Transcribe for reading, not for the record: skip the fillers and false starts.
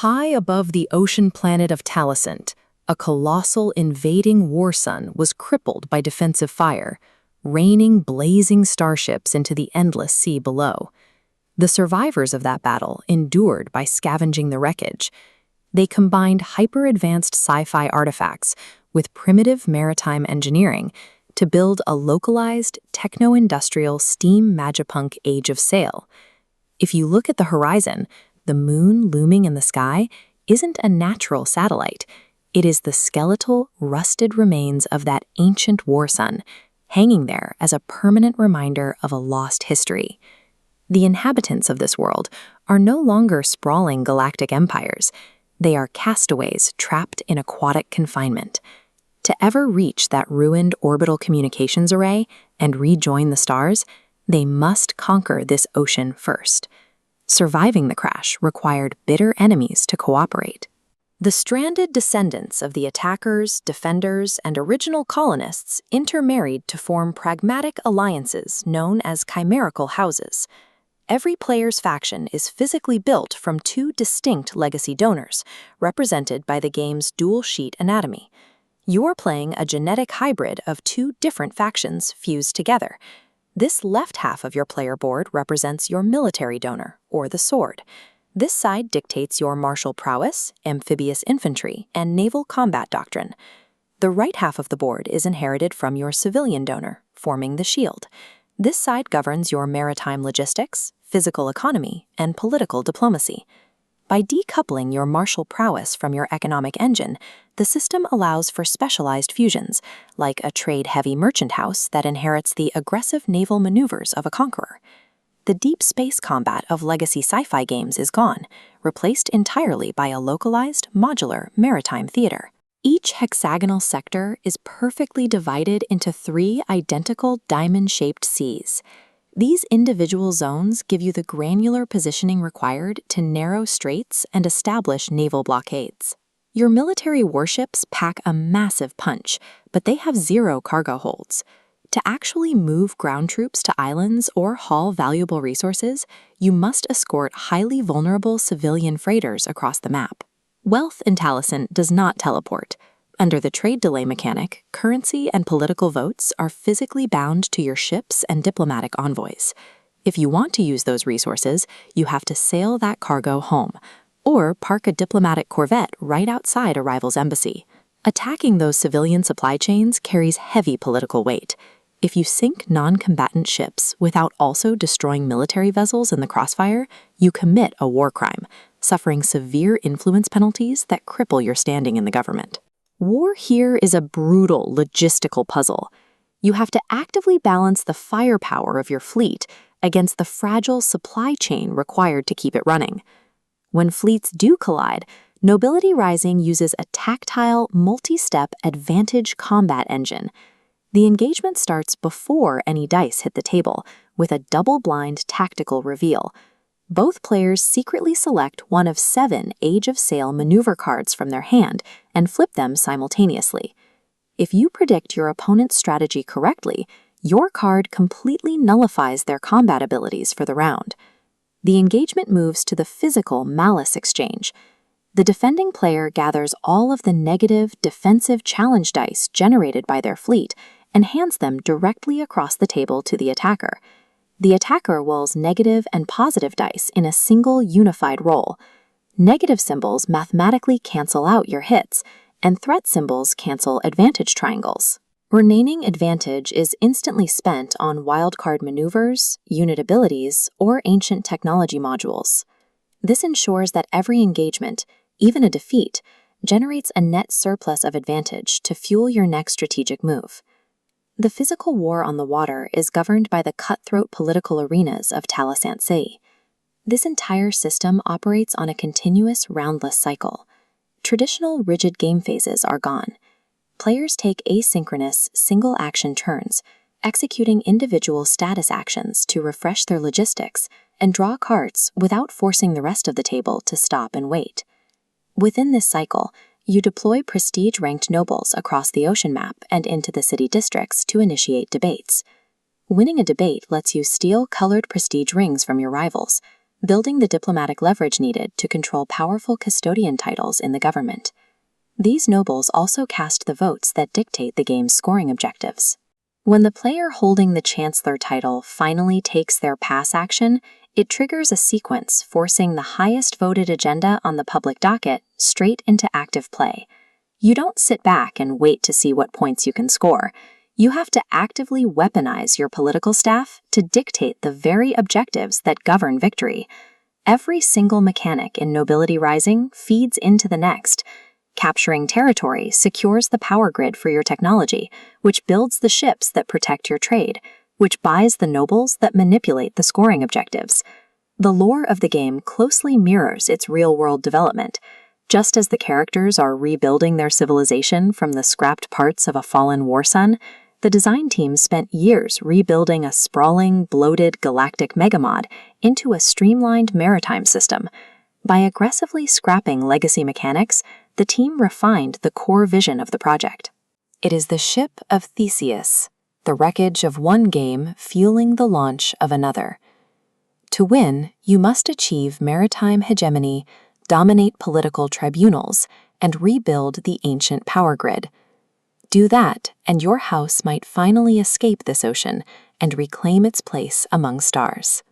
High above the ocean planet of Talissant, a colossal invading war sun was crippled by defensive fire, raining blazing starships into the endless sea below. The survivors of that battle endured by scavenging the wreckage. They combined hyper-advanced sci-fi artifacts with primitive maritime engineering to build a localized, techno-industrial steam magipunk age of sail. If you look at the horizon, the moon looming in the sky isn't a natural satellite. It is the skeletal, rusted remains of that ancient war sun, hanging there as a permanent reminder of a lost history. The inhabitants of this world are no longer sprawling galactic empires. They are castaways trapped in aquatic confinement. To ever reach that ruined orbital communications array and rejoin the stars, they must conquer this ocean first. Surviving the crash required bitter enemies to cooperate. The stranded descendants of the attackers, defenders, and original colonists intermarried to form pragmatic alliances known as chimerical houses. Every player's faction is physically built from two distinct legacy donors, represented by the game's dual-sheet anatomy. You're playing a genetic hybrid of two different factions fused together. This left half of your player board represents your military donor, or the sword. This side dictates your martial prowess, amphibious infantry, and naval combat doctrine. The right half of the board is inherited from your civilian donor, forming the shield. This side governs your maritime logistics, physical economy, and political diplomacy. By decoupling your martial prowess from your economic engine, the system allows for specialized fusions, like a trade-heavy merchant house that inherits the aggressive naval maneuvers of a conqueror. The deep space combat of legacy sci-fi games is gone, replaced entirely by a localized, modular maritime theater. Each hexagonal sector is perfectly divided into 3 identical diamond-shaped seas. These individual zones give you the granular positioning required to narrow straits and establish naval blockades. Your military warships pack a massive punch, but they have 0 cargo holds. To actually move ground troops to islands or haul valuable resources, you must escort highly vulnerable civilian freighters across the map. Wealth in Talissant does not teleport. Under the trade delay mechanic, currency and political votes are physically bound to your ships and diplomatic envoys. If you want to use those resources, you have to sail that cargo home, or park a diplomatic corvette right outside a rival's embassy. Attacking those civilian supply chains carries heavy political weight. If you sink non-combatant ships without also destroying military vessels in the crossfire, you commit a war crime, suffering severe influence penalties that cripple your standing in the government. War here is a brutal logistical puzzle. You have to actively balance the firepower of your fleet against the fragile supply chain required to keep it running. When fleets do collide, Nobility Rising uses a tactile, multi-step advantage combat engine. The engagement starts before any dice hit the table, with a double-blind tactical reveal. Both players secretly select one of 7 Age of Sail maneuver cards from their hand and flip them simultaneously. If you predict your opponent's strategy correctly, your card completely nullifies their combat abilities for the round. The engagement moves to the physical malice exchange. The defending player gathers all of the negative defensive challenge dice generated by their fleet and hands them directly across the table to the attacker. The attacker rolls negative and positive dice in a single unified roll. Negative symbols mathematically cancel out your hits, and threat symbols cancel advantage triangles. Remaining advantage is instantly spent on wildcard maneuvers, unit abilities, or ancient technology modules. This ensures that every engagement, even a defeat, generates a net surplus of advantage to fuel your next strategic move. The physical war on the water is governed by the cutthroat political arenas of Talissant Sea. This entire system operates on a continuous roundless cycle. Traditional rigid game phases are gone. Players take asynchronous, single-action turns, executing individual status actions to refresh their logistics and draw cards without forcing the rest of the table to stop and wait. Within this cycle, you deploy prestige-ranked nobles across the ocean map and into the city districts to initiate debates. Winning a debate lets you steal colored prestige rings from your rivals. building the diplomatic leverage needed to control powerful custodian titles in the government. These nobles also cast the votes that dictate the game's scoring objectives. When the player holding the Chancellor title finally takes their pass action, it triggers a sequence forcing the highest voted agenda on the public docket straight into active play. You don't sit back and wait to see what points you can score. You have to actively weaponize your political staff to dictate the very objectives that govern victory. Every single mechanic in Nobility Rising feeds into the next. Capturing territory secures the power grid for your technology, which builds the ships that protect your trade, which buys the nobles that manipulate the scoring objectives. The lore of the game closely mirrors its real-world development. Just as the characters are rebuilding their civilization from the scrapped parts of a fallen war sun, the design team spent years rebuilding a sprawling, bloated galactic megamod into a streamlined maritime system. By aggressively scrapping legacy mechanics, the team refined the core vision of the project. It is the ship of Theseus, the wreckage of one game fueling the launch of another. To win, you must achieve maritime hegemony, dominate political tribunals, and rebuild the ancient power grid. Do that, and your house might finally escape this ocean and reclaim its place among stars.